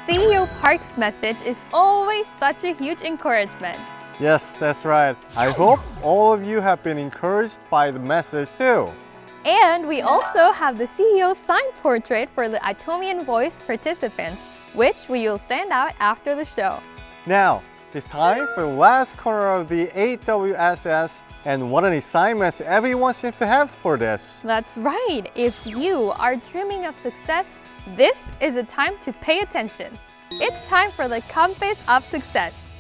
CEO Park's message is always such a huge encouragement. Yes, that's right. I hope all of you have been encouraged by the message too. And we also have the CEO's signed portrait for the Itomian Voice participants, which we will send out after the show. Now, it's time for the last corner of the AWSS, and what an assignment everyone seems to have for this. That's right. If you are dreaming of success, this is a time to pay attention. It's time for the compass of success.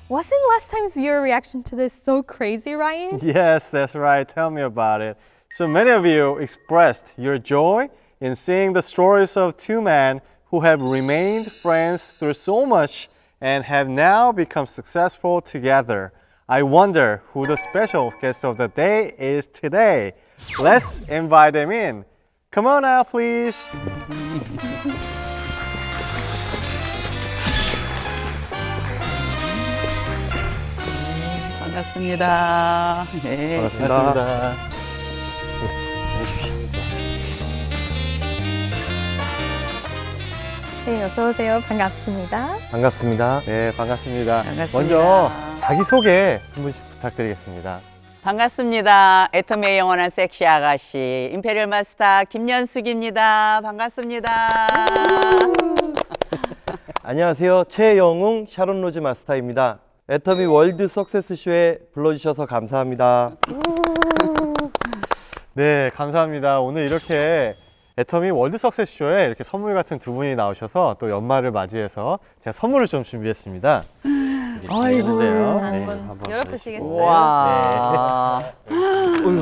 Wasn't last time's viewer reaction to this so crazy, Ryan? Yes, that's right. Tell me about it. So many of you expressed your joy in seeing the stories of two men who have remained friends through so much and have now become successful together. I wonder who the special guest of the day is today. Let's invite them in. Come on now, please. 반갑습니다. 네. 반갑습니다. 네, 어서 오세요. 반갑습니다. 반갑습니다. 네, 반갑습니다. 반갑습니다. 먼저 자기소개 한 분씩 부탁드리겠습니다. 반갑습니다. 애터미의 영원한 섹시 아가씨 임페리얼 마스터 김연숙입니다. 반갑습니다. 안녕하세요. 최영웅 샤론 로즈 마스터입니다. 애터미 월드 석세스쇼에 불러주셔서 감사합니다. 네, 감사합니다. 오늘 이렇게 애터미 월드 석세스쇼에 이렇게 선물 같은 두 분이 나오셔서 또 연말을 맞이해서 제가 선물을 좀 준비했습니다. 아이고. 한번 열어보시겠어요? 와.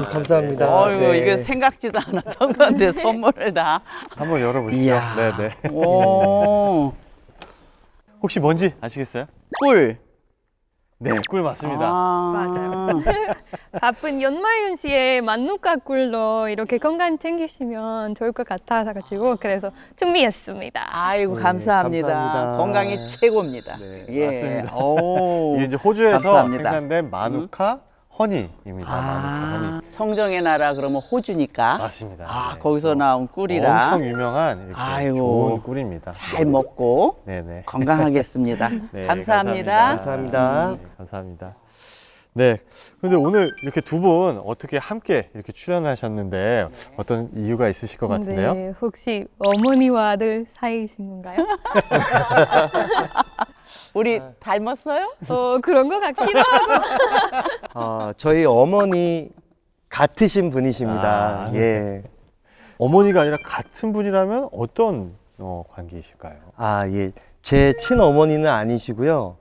감사합니다. 어이구, 네. 이거 생각지도 않았던 건데 선물을 다. 한번 열어보시죠. 이야. 네네. 오. 혹시 뭔지 아시겠어요? 꿀. 네, 꿀 맞습니다. 맞아요. 바쁜 연말연시에 만누까 꿀로 이렇게 건강 챙기시면 좋을 것 같아서 그래서 준비했습니다. 아이고 감사합니다. 감사합니다. 건강이 최고입니다. 네, 맞습니다. 오. 이게 이제 호주에서 감사합니다. 생산된 마누카 허니입니다. 마누카 허니. 청정의 나라 그러면 호주니까. 맞습니다. 아, 네. 거기서 나온 꿀이라 엄청 유명한 이렇게 아이고. 좋은 꿀입니다. 잘 먹고 네네. 건강하겠습니다. 네, 감사합니다. 감사합니다. 네, 감사합니다. 네. 근데 오늘 이렇게 두 분 어떻게 함께 이렇게 출연하셨는데 어떤 이유가 있으실 것 같은데요? 네, 혹시 어머니와 아들 사이이신 건가요? 우리 닮았어요? 그런 것 같기도 하고. 저희 어머니 같으신 분이십니다. 아, 예. 어머니가 아니라 같은 분이라면 어떤 관계이실까요? 예. 제 친어머니는 아니시고요.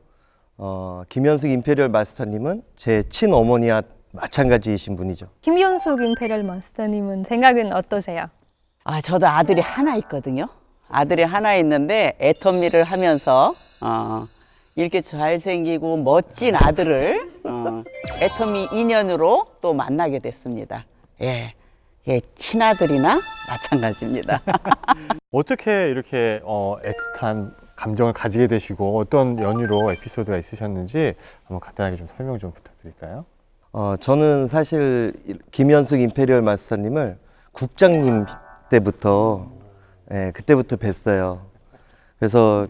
김현숙 임페리얼 마스터님은 제 친어머니와 마찬가지이신 분이죠. 김연숙 임페리얼 마스터님은 생각은 어떠세요? 저도 아들이 하나 있거든요. 아들이 하나 있는데 애터미를 하면서 이렇게 잘생기고 멋진 아들을 애터미 인연으로 또 만나게 됐습니다. 예, 친아들이나 마찬가지입니다. 어떻게 이렇게 애틋한 감정을 가지게 되시고 어떤 연유로 에피소드가 있으셨는지 한번 간단하게 좀 설명 좀 부탁드릴까요? 저는 사실 김현숙 임페리얼 마스터님을 국장님 때부터 그때부터 뵀어요. 그래서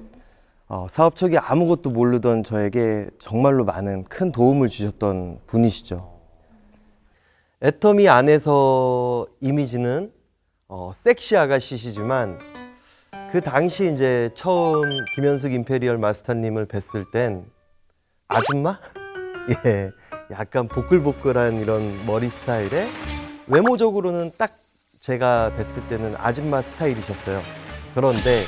사업 초기 아무것도 모르던 저에게 정말로 많은 큰 도움을 주셨던 분이시죠. 애터미 안에서 이미지는 섹시 아가씨시지만 그 당시 이제 처음 김현숙 임페리얼 마스터님을 뵀을 땐 아줌마? 예, 약간 보글보글한 이런 머리 스타일에 외모적으로는 딱 제가 뵀을 때는 아줌마 스타일이셨어요. 그런데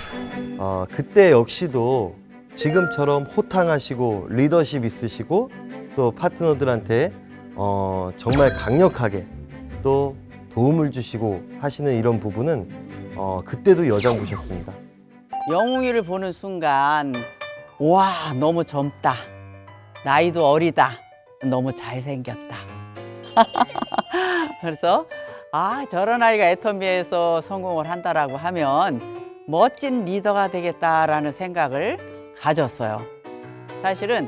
그때 역시도 지금처럼 호탕하시고 리더십 있으시고 또 파트너들한테 정말 강력하게 또 도움을 주시고 하시는 이런 부분은 그때도 여장부셨습니다. 영웅이를 보는 순간 와 너무 젊다. 나이도 어리다. 너무 잘생겼다. 그래서 저런 아이가 애터미에서 성공을 한다라고 하면 멋진 리더가 되겠다라는 생각을 가졌어요. 사실은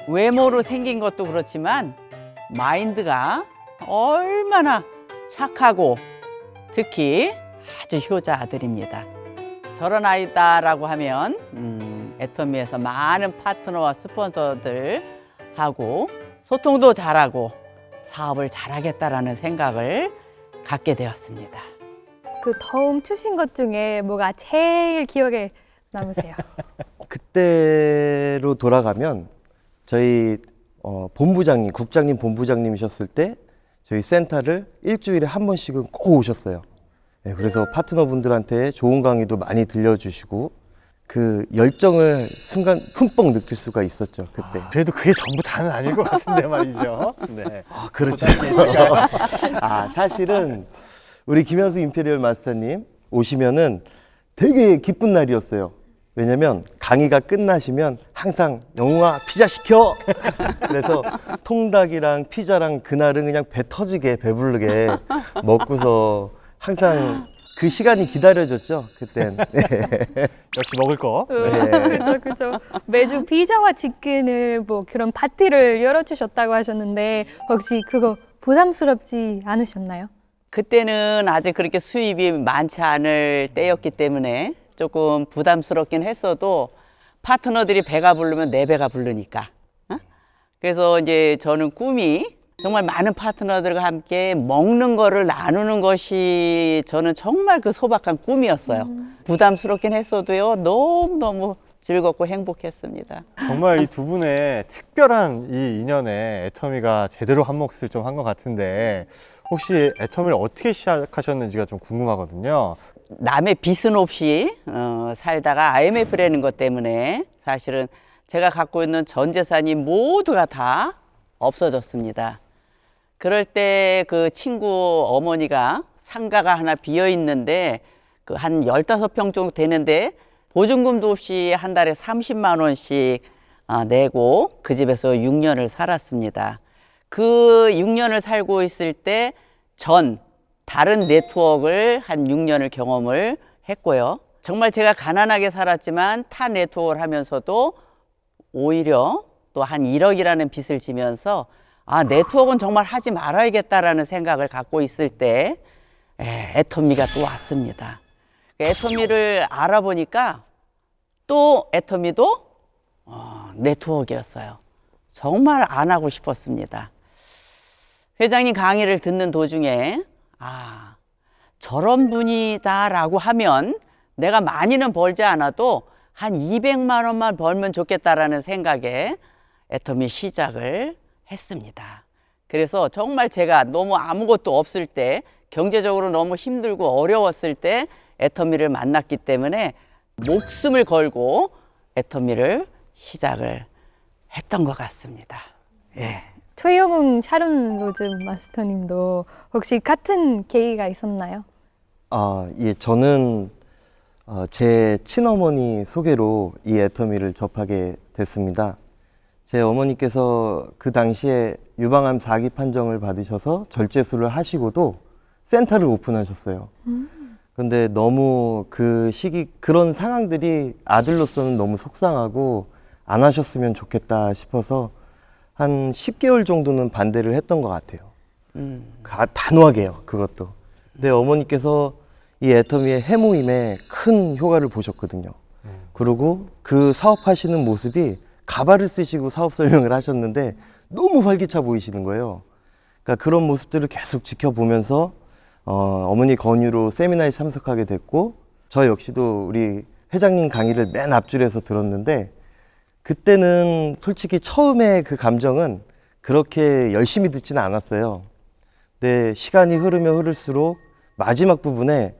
외모로 생긴 것도 그렇지만 마인드가 얼마나 착하고 특히 아주 효자 아들입니다. 저런 아이다라고 하면 애터미에서 많은 파트너와 스폰서들하고 소통도 잘하고 사업을 잘하겠다라는 생각을 갖게 되었습니다. 그 처음 추신 것 중에 뭐가 제일 기억에 남으세요? 그때로 돌아가면 저희 본부장님, 국장님 본부장님이셨을 때 저희 센터를 일주일에 한 번씩은 꼭 오셨어요. 네, 그래서 파트너분들한테 좋은 강의도 많이 들려주시고 그 열정을 순간 흠뻑 느낄 수가 있었죠, 그때. 그래도 그게 전부 다는 아닐 것 같은데 말이죠. 네. 아, 그렇죠. 아, 사실은 우리 김현수 임페리얼 마스터님 오시면은 되게 기쁜 날이었어요. 왜냐면 강의가 끝나시면 항상 영웅아 피자 시켜! 그래서 통닭이랑 피자랑 그날은 그냥 배 터지게 배부르게 먹고서 항상 그 시간이 기다려졌죠, 그땐. 네. 역시 먹을 거. 그렇죠, 그렇죠. 매주 피자와 치킨을 뭐 그런 파티를 열어주셨다고 하셨는데 혹시 그거 부담스럽지 않으셨나요? 그때는 아직 그렇게 수입이 많지 않을 때였기 때문에 조금 부담스럽긴 했어도 파트너들이 배가 부르면 내 배가 부르니까. 그래서 이제 저는 꿈이 정말 많은 파트너들과 함께 먹는 거를 나누는 것이 저는 정말 그 소박한 꿈이었어요. 부담스럽긴 했어도요, 너무너무 즐겁고 행복했습니다. 정말 이 두 분의 특별한 이 인연에 애터미가 제대로 한 몫을 좀 한 것 같은데 혹시 애터미를 어떻게 시작하셨는지가 좀 궁금하거든요. 남의 빚은 없이 살다가 IMF라는 것 때문에 사실은 제가 갖고 있는 전 재산이 모두가 다 없어졌습니다. 그럴 때 그 친구 어머니가 상가가 하나 비어 있는데 그 한 15평 정도 되는데 보증금도 없이 한 달에 30만 원씩 내고 그 집에서 6년을 살았습니다. 그 6년을 살고 있을 때 다른 네트워크를 한 6년을 경험을 했고요. 정말 제가 가난하게 살았지만 타 네트워크를 하면서도 오히려 또 한 1억이라는 빚을 지면서 네트워크는 정말 하지 말아야겠다라는 생각을 갖고 있을 때 애터미가 또 왔습니다. 애터미를 알아보니까 또 애터미도 네트워크였어요. 정말 안 하고 싶었습니다. 회장님 강의를 듣는 도중에 저런 분이다라고 하면 내가 많이는 벌지 않아도 한 200만 원만 벌면 좋겠다라는 생각에 애터미 시작을 했습니다. 그래서 정말 제가 너무 아무것도 없을 때, 경제적으로 너무 힘들고 어려웠을 때 애터미를 만났기 때문에 목숨을 걸고 애터미를 시작을 했던 것 같습니다. 예. 최영웅 샤론 로즈 마스터님도 혹시 같은 계기가 있었나요? 예, 저는 제 친어머니 소개로 이 애터미를 접하게 됐습니다. 제 어머니께서 그 당시에 유방암 4기 판정을 받으셔서 절제술을 하시고도 센터를 오픈하셨어요. 근데 너무 그 시기, 그런 상황들이 아들로서는 너무 속상하고 안 하셨으면 좋겠다 싶어서 한 10개월 정도는 반대를 했던 것 같아요. 단호하게요, 그것도. 근데 어머니께서 이 애터미의 해모임에 큰 효과를 보셨거든요. 그리고 그 사업하시는 모습이 가발을 쓰시고 사업 설명을 하셨는데 너무 활기차 보이시는 거예요. 그러니까 그런 모습들을 계속 지켜보면서 어머니 권유로 세미나에 참석하게 됐고, 저 역시도 우리 회장님 강의를 맨 앞줄에서 들었는데, 그때는 솔직히 처음에 그 감정은 그렇게 열심히 듣지는 않았어요. 근데 시간이 흐르면 흐를수록 마지막 부분에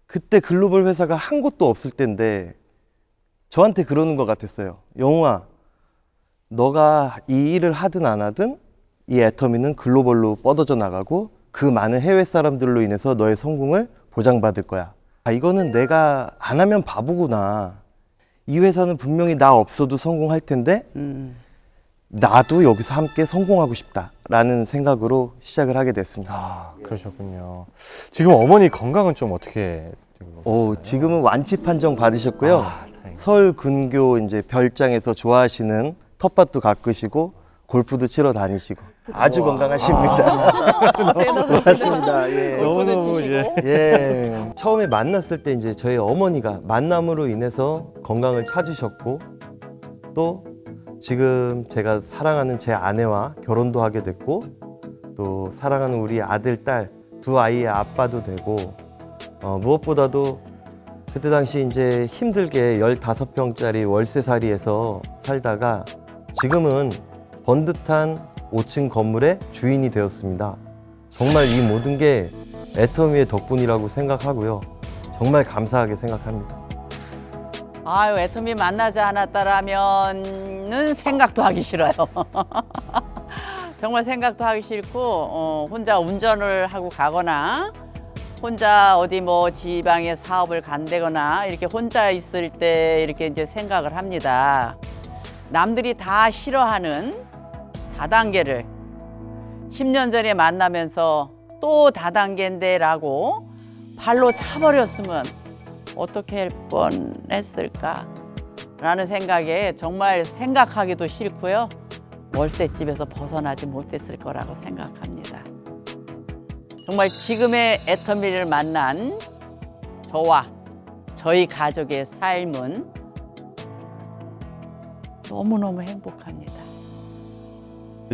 그때 글로벌 회사가 한 곳도 없을 때인데 저한테 그러는 것 같았어요. 영웅아, 너가 이 일을 하든 안 하든 이 애터미는 글로벌로 뻗어져 나가고 그 많은 해외 사람들로 인해서 너의 성공을 보장받을 거야. 이거는 내가 안 하면 바보구나. 이 회사는 분명히 나 없어도 성공할 텐데 나도 여기서 함께 성공하고 싶다라는 생각으로 시작을 하게 됐습니다. 그러셨군요. 지금 어머니 건강은 좀 어떻게 되고 계시나요? 지금은 완치 판정 받으셨고요. 다행이다. 서울 근교 이제 별장에서 좋아하시는 텃밭도 가꾸시고 골프도 치러 다니시고 아주 건강하십니다. 고맙습니다. 예. 너무너무 치시고. 예. 처음에 만났을 때 이제 저희 어머니가 만남으로 인해서 건강을 찾으셨고 또 지금 제가 사랑하는 제 아내와 결혼도 하게 됐고 또 사랑하는 우리 아들, 딸 두 아이의 아빠도 되고 무엇보다도 그때 당시 이제 힘들게 15평짜리 월세살이에서 살다가 지금은 번듯한 5층 건물의 주인이 되었습니다. 정말 이 모든 게 애터미의 덕분이라고 생각하고요. 정말 감사하게 생각합니다. 아유, 애터미 만나지 않았다라면은 생각도 하기 싫어요. 정말 생각도 하기 싫고 혼자 운전을 하고 가거나 혼자 어디 뭐 지방에 사업을 간다거나 이렇게 혼자 있을 때 이렇게 이제 생각을 합니다. 남들이 다 싫어하는 다단계를 10년 전에 만나면서 또 다단계인데라고 발로 차버렸으면 어떻게 할 뻔했을까 라는 생각에 정말 생각하기도 싫고요. 월세집에서 벗어나지 못했을 거라고 생각합니다. 정말 지금의 애터미를 만난 저와 저희 가족의 삶은 너무너무 행복합니다.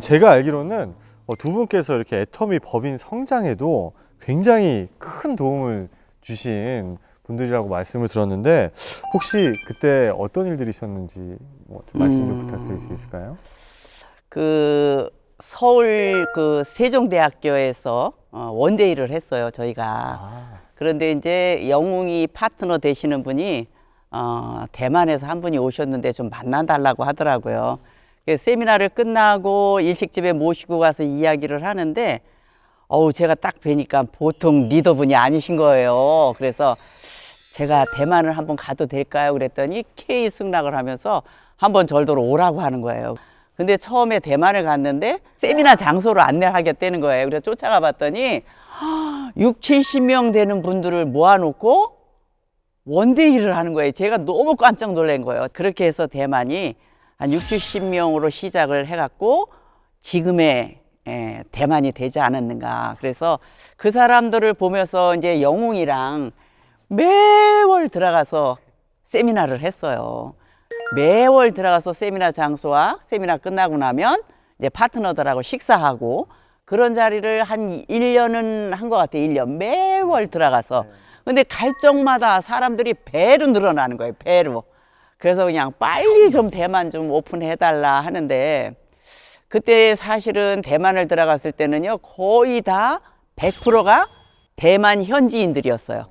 제가 알기로는 두 분께서 이렇게 애터미 법인 성장에도 굉장히 큰 도움을 주신 분들이라고 말씀을 들었는데 혹시 그때 어떤 일들이 있었는지 좀 말씀 좀 부탁드릴 수 있을까요? 그 서울 그 세종대학교에서 원데이를 했어요, 저희가. 그런데 이제 영웅이 파트너 되시는 분이 대만에서 한 분이 오셨는데 좀 만나달라고 하더라고요. 그래서 세미나를 끝나고 일식집에 모시고 가서 이야기를 하는데 제가 딱 뵈니까 보통 리더분이 아니신 거예요. 그래서 제가 대만을 한번 가도 될까요? 그랬더니 K 승낙을 하면서 한번 절도로 오라고 하는 거예요. 근데 처음에 대만을 갔는데 세미나 장소로 안내를 하겠다는 거예요. 그래서 쫓아가 봤더니 6, 70명 되는 분들을 모아놓고 원데이를 하는 거예요. 제가 너무 깜짝 놀란 거예요. 그렇게 해서 대만이 한 6, 70명으로 시작을 해갖고 지금의 대만이 되지 않았는가. 그래서 그 사람들을 보면서 이제 영웅이랑 매월 들어가서 세미나를 했어요. 매월 들어가서 세미나 장소와 세미나 끝나고 나면 이제 파트너들하고 식사하고 그런 자리를 한 1년은 한 것 같아요. 1년 매월 들어가서. 근데 갈 적마다 사람들이 배로 늘어나는 거예요. 배로. 그래서 그냥 빨리 좀 대만 좀 오픈해달라 하는데 그때 사실은 대만을 들어갔을 때는요 거의 다 100%가 대만 현지인들이었어요.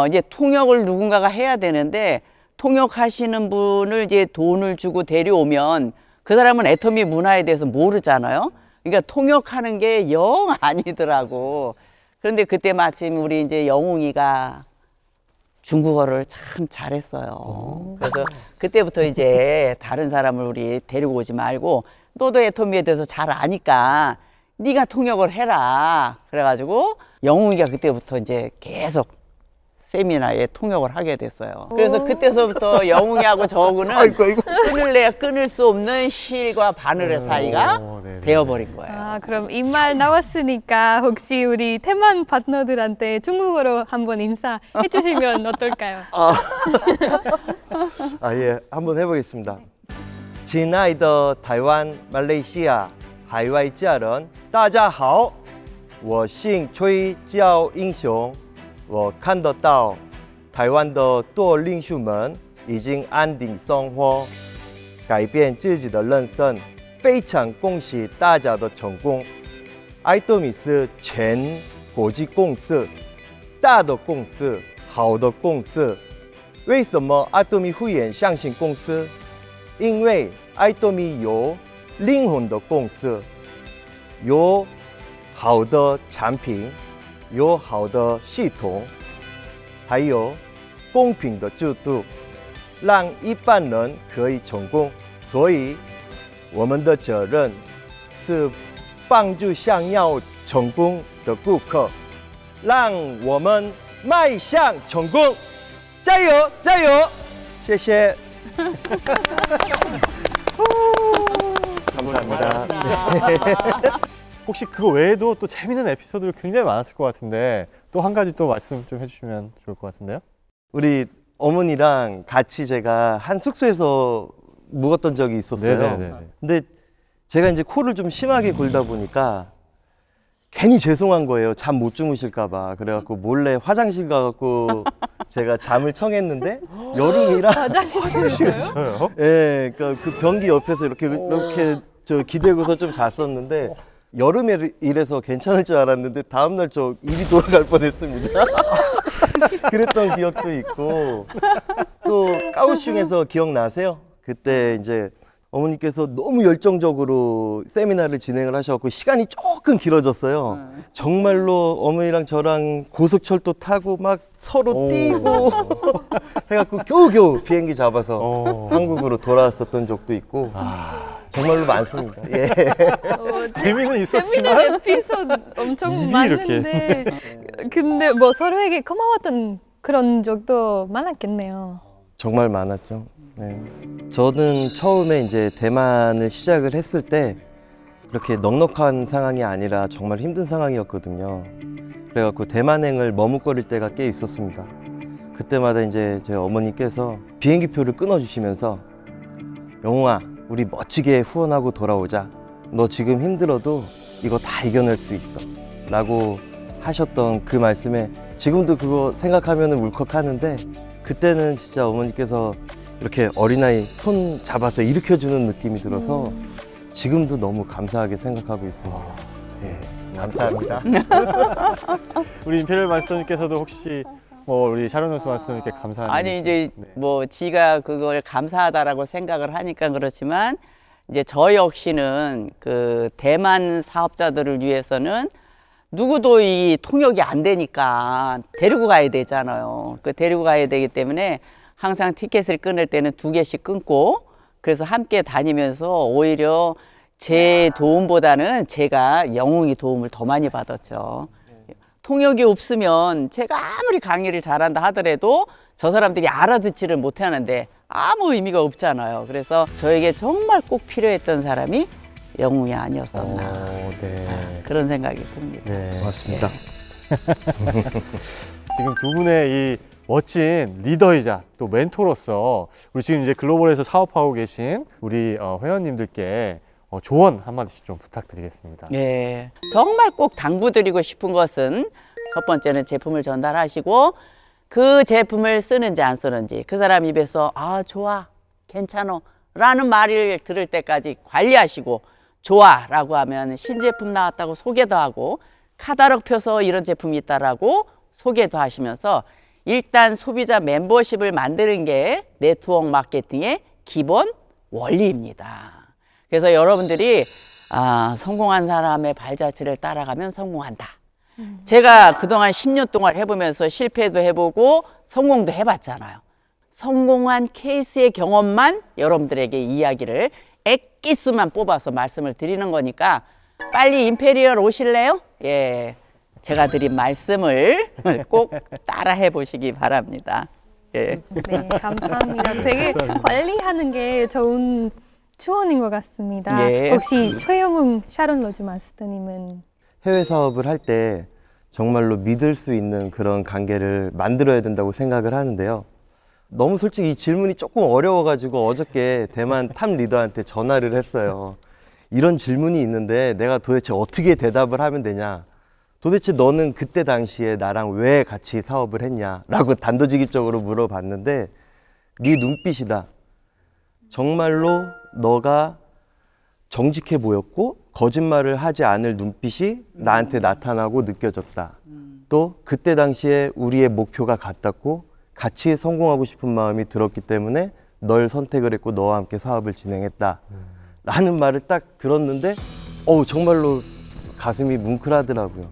이제 통역을 누군가가 해야 되는데 통역하시는 분을 이제 돈을 주고 데려오면 그 사람은 애터미 문화에 대해서 모르잖아요. 그러니까 통역하는 게 영 아니더라고. 그런데 그때 마침 우리 이제 영웅이가 중국어를 참 잘했어요. 그래서 그때부터 이제 다른 사람을 우리 데리고 오지 말고 너도 애터미에 대해서 잘 아니까 네가 통역을 해라. 그래가지고 영웅이가 그때부터 이제 계속 세미나에 통역을 하게 됐어요. 그래서 그때서부터 영웅이하고 저하고는 끊을래야 끊을 수 없는 실과 바늘의 사이가 되어버린 거예요. 아, 그럼 이 말 나왔으니까 혹시 우리 대만 파트너들한테 중국어로 한번 인사해 주시면 어떨까요? 예, 한번 해보겠습니다. 亲爱的台湾、马来西亚海外家人，大家好，我姓崔，叫英雄。我看得到台湾的多领袖们已经安定生活，改变自己的人生，非常恭喜大家的成功。爱多米是全国际公司，大的公司，好的公司。为什么爱多米会员相信公司？因为爱多米有灵魂的公司，有好的产品，有好的系统，还有公平的制度，让一般人可以成功。所以，我们的责任是帮助想要成功的顾客，让我们迈向成功。加油，加油！谢谢。 감사합니다. 혹시 그거 외에도 또 재밌는 에피소드가 굉장히 많았을 것 같은데 또 한 가지 또 말씀 좀 해주시면 좋을 것 같은데요. 우리 어머니랑 같이 제가 한 숙소에서 묵었던 적이 있었어요. 네네네. 근데 제가 이제 코를 좀 심하게 골다 보니까 괜히 죄송한 거예요. 잠 못 주무실까 봐. 그래갖고 몰래 화장실 가갖고 제가 잠을 청했는데 여름이라 화장실에서요? 예, 그러니까 그 변기 옆에서 이렇게 저 기대고서 좀 잤었는데 여름에 이래서 괜찮을 줄 알았는데 다음날 저 입이 돌아갈 뻔했습니다. 그랬던 기억도 있고 또 까오슝에서 기억나세요? 그때 이제 어머니께서 너무 열정적으로 세미나를 진행을 하셔서 시간이 조금 길어졌어요. 정말로 어머니랑 저랑 고속철도 타고 막 서로 뛰고 해갖고 겨우겨우 비행기 잡아서 한국으로 돌아왔었던 적도 있고 정말로 많습니다. 예. 재미는 있었지만 재밌는 에피소드 엄청 일이 많은데 근데 뭐 서로에게 고마웠던 그런 적도 많았겠네요. 정말 많았죠. 네. 저는 처음에 이제 대만을 시작을 했을 때 그렇게 넉넉한 상황이 아니라 정말 힘든 상황이었거든요. 그래갖고 대만행을 머뭇거릴 때가 꽤 있었습니다. 그때마다 이제 제 어머니께서 비행기표를 끊어주시면서 영웅아, 우리 멋지게 후원하고 돌아오자. 너 지금 힘들어도 이거 다 이겨낼 수 있어. 라고 하셨던 그 말씀에 지금도 그거 생각하면 울컥하는데 그때는 진짜 어머니께서 이렇게 어린아이 손 잡아서 일으켜주는 느낌이 들어서 지금도 너무 감사하게 생각하고 있습니다. 네, 감사합니다. 우리 임페리얼 마스터님께서도 혹시 뭐 우리 샤론 연수 마스터님께 감사하는 아니 이제 네. 뭐 지가 그걸 감사하다라고 생각을 하니까 그렇지만 이제 저 역시는 그 대만 사업자들을 위해서는 누구도 이 통역이 안 되니까 데리고 가야 되잖아요. 그 데리고 가야 되기 때문에 항상 티켓을 끊을 때는 2개씩 끊고 그래서 함께 다니면서 오히려 제 도움보다는 제가 영웅이 도움을 더 많이 받았죠. 통역이 없으면 제가 아무리 강의를 잘한다 하더라도 저 사람들이 알아듣지를 못하는데 아무 의미가 없잖아요. 그래서 저에게 정말 꼭 필요했던 사람이 영웅이 아니었었나 네. 그런 생각이 듭니다. 네. 맞습니다. 지금 두 분의 이 멋진 리더이자 또 멘토로서 우리 지금 이제 글로벌에서 사업하고 계신 우리 회원님들께 조언 한마디씩 좀 부탁드리겠습니다. 예, 정말 꼭 당부드리고 싶은 것은 첫 번째는 제품을 전달하시고 그 제품을 쓰는지 안 쓰는지 그 사람 입에서 아 좋아 괜찮어 라는 말을 들을 때까지 관리하시고 좋아 라고 하면 신제품 나왔다고 소개도 하고 카탈로그 펴서 이런 제품이 있다라고 소개도 하시면서 일단 소비자 멤버십을 만드는 게 네트워크 마케팅의 기본 원리입니다. 그래서 여러분들이 성공한 사람의 발자취를 따라가면 성공한다. 제가 그동안 10년 동안 해보면서 실패도 해보고 성공도 해봤잖아요. 성공한 케이스의 경험만 여러분들에게 이야기를 엑기스만 뽑아서 말씀을 드리는 거니까 빨리 임페리얼 오실래요? 예, 제가 드린 말씀을 꼭 따라해 보시기 바랍니다. 예. 네, 감사합니다. 되게 관리하는 게 좋은 추원인 것 같습니다. 예. 혹시 최영웅 샤론 로즈 마스터님은 해외 사업을 할 때 정말로 믿을 수 있는 그런 관계를 만들어야 된다고 생각을 하는데요. 너무 솔직히 이 질문이 조금 어려워가지고 어저께 대만 탑 리더한테 전화를 했어요. 이런 질문이 있는데 내가 도대체 어떻게 대답을 하면 되냐. 도대체 너는 그때 당시에 나랑 왜 같이 사업을 했냐 라고 단도직입적으로 물어봤는데 네 눈빛이다. 정말로 너가 정직해 보였고 거짓말을 하지 않을 눈빛이 나한테 나타나고 느껴졌다. 또 그때 당시에 우리의 목표가 같았고 같이 성공하고 싶은 마음이 들었기 때문에 널 선택을 했고 너와 함께 사업을 진행했다. 라는 말을 딱 들었는데 정말로 가슴이 뭉클하더라고요.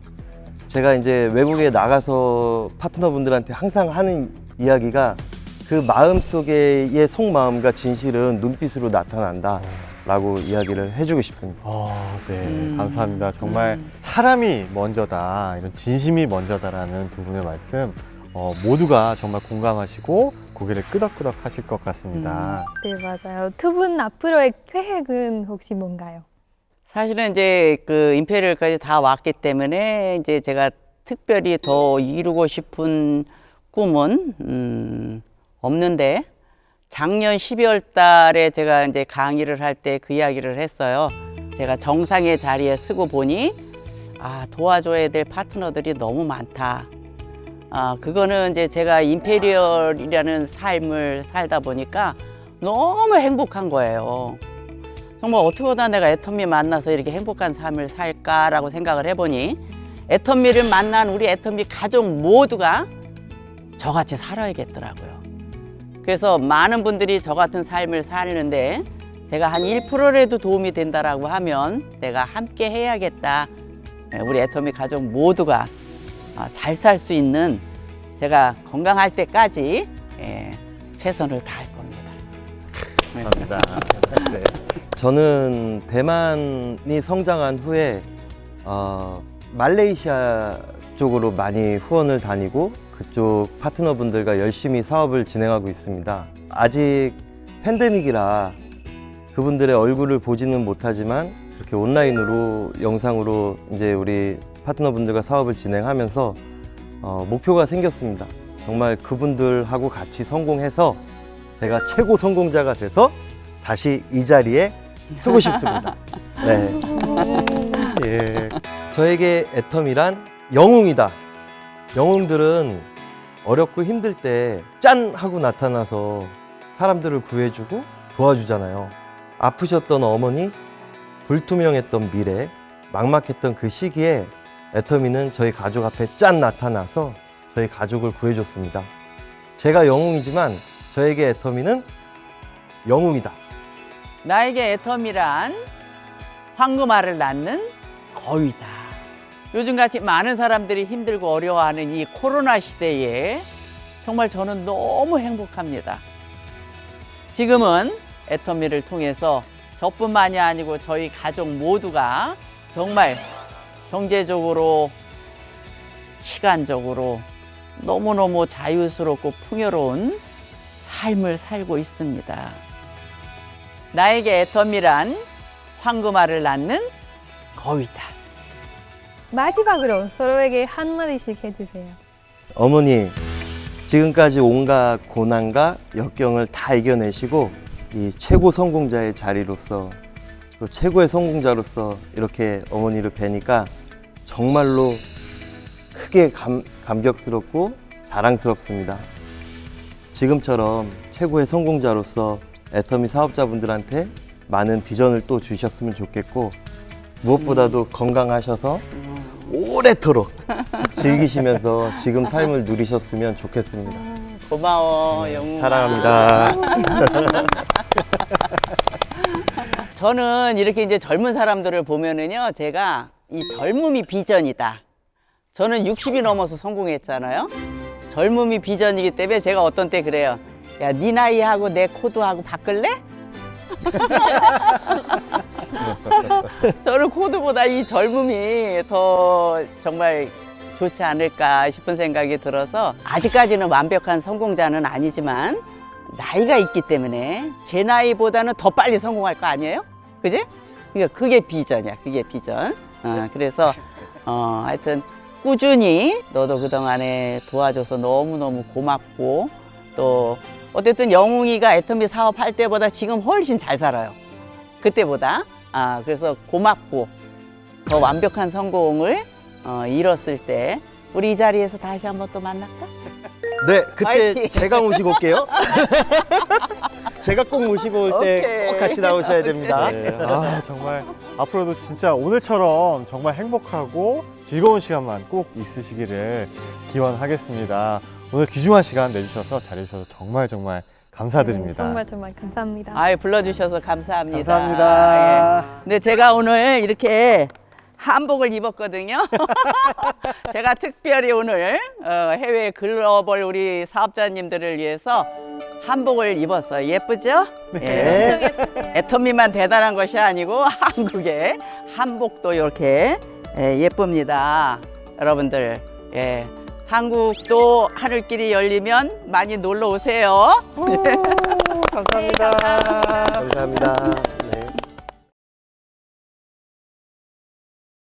제가 이제 외국에 나가서 파트너분들한테 항상 하는 이야기가 그 마음속의 속마음과 진실은 눈빛으로 나타난다 라고 이야기를 해주고 싶습니다. 네, 감사합니다. 정말 사람이 먼저다, 이런 진심이 먼저다라는 두 분의 말씀 모두가 정말 공감하시고 고개를 끄덕끄덕 하실 것 같습니다. 네, 맞아요. 두 분 앞으로의 계획은 혹시 뭔가요? 사실은 이제 그 임페리얼까지 다 왔기 때문에 이제 제가 특별히 더 이루고 싶은 꿈은 없는데, 작년 12월 달에 제가 이제 강의를 할 때 그 이야기를 했어요. 제가 정상의 자리에 서고 보니 도와줘야 될 파트너들이 너무 많다. 그거는 이제 제가 임페리얼이라는 삶을 살다 보니까 너무 행복한 거예요. 정말 어떻게 하다 내가 애터미 만나서 이렇게 행복한 삶을 살까라고 생각을 해보니, 애터미를 만난 우리 애터미 가족 모두가 저같이 살아야겠더라고요. 그래서 많은 분들이 저 같은 삶을 사는데 제가 한 1%라도 도움이 된다라고 하면 내가 함께 해야겠다. 우리 애터미 가족 모두가 잘 살 수 있는, 제가 건강할 때까지 최선을 다할 겁니다. 감사합니다. 네. 저는 대만이 성장한 후에 말레이시아 쪽으로 많이 후원을 다니고 그쪽 파트너분들과 열심히 사업을 진행하고 있습니다. 아직 팬데믹이라 그분들의 얼굴을 보지는 못하지만 이렇게 온라인으로 영상으로 이제 우리 파트너분들과 사업을 진행하면서 목표가 생겼습니다. 정말 그분들하고 같이 성공해서 제가 최고 성공자가 돼서 다시 이 자리에 서고 싶습니다. 네. 예. 저에게 애텀이란 영웅이다. 영웅들은 어렵고 힘들 때 짠! 하고 나타나서 사람들을 구해주고 도와주잖아요. 아프셨던 어머니, 불투명했던 미래, 막막했던 그 시기에 애터미는 저희 가족 앞에 짠! 나타나서 저희 가족을 구해줬습니다. 제가 영웅이지만 저에게 애터미는 영웅이다. 나에게 애터미란 황금알을 낳는 거위다. 요즘같이 많은 사람들이 힘들고 어려워하는 이 코로나 시대에 정말 저는 너무 행복합니다. 지금은 애터미를 통해서 저뿐만이 아니고 저희 가족 모두가 정말 경제적으로, 시간적으로 너무너무 자유스럽고 풍요로운 삶을 살고 있습니다. 나에게 애터미란 황금알을 낳는 거위다. 마지막으로 서로에게 한마디씩 해주세요. 어머니, 지금까지 온갖 고난과 역경을 다 이겨내시고 이 최고 성공자의 자리로서, 또 최고의 성공자로서 이렇게 어머니를 뵈니까 정말로 크게 감격스럽고 자랑스럽습니다. 지금처럼 최고의 성공자로서 애터미 사업자분들한테 많은 비전을 또 주셨으면 좋겠고, 무엇보다도 건강하셔서 오래도록 즐기시면서 지금 삶을 누리셨으면 좋겠습니다. 고마워, 영웅아. 사랑합니다. 저는 이렇게 이제 젊은 사람들을 보면은요, 제가 이 젊음이 비전이다. 저는 60이 넘어서 성공했잖아요. 젊음이 비전이기 때문에 제가 어떤 때 그래요. 야, 네 나이하고 내 코드하고 바꿀래? 저는 코드보다 이 젊음이 더 정말 좋지 않을까 싶은 생각이 들어서, 아직까지는 완벽한 성공자는 아니지만 나이가 있기 때문에 제 나이보다는 더 빨리 성공할 거 아니에요? 그지? 그러니까 그게 비전이야. 그게 비전. 그래서 하여튼 꾸준히 너도 그동안에 도와줘서 너무너무 고맙고, 또 어쨌든 영웅이가 애터미 사업할 때보다 지금 훨씬 잘 살아요. 그때보다. 그래서 고맙고, 더 완벽한 성공을 이뤘을 때 우리 이 자리에서 다시 한번 또 만날까? 네, 그때 화이팅! 제가 모시고 올게요. 제가 꼭 모시고 올 때 오케이. 꼭 같이 나오셔야 됩니다. 네. 정말 앞으로도 진짜 오늘처럼 정말 행복하고 즐거운 시간만 꼭 있으시기를 기원하겠습니다. 오늘 귀중한 시간 내주셔서 잘해주셔서 정말 감사드립니다. 정말 감사합니다. 아유, 불러주셔서 감사합니다. 감사합니다. 예. 근데 제가 오늘 이렇게 한복을 입었거든요. 제가 특별히 오늘 해외 글로벌 우리 사업자님들을 위해서 한복을 입었어요. 예쁘죠? 네. 애터미만 대단한 것이 아니고 한국의 한복도 이렇게 예쁩니다. 여러분들, 한국도 하늘길이 열리면 많이 놀러 오세요. 감사합니다. 감사합니다.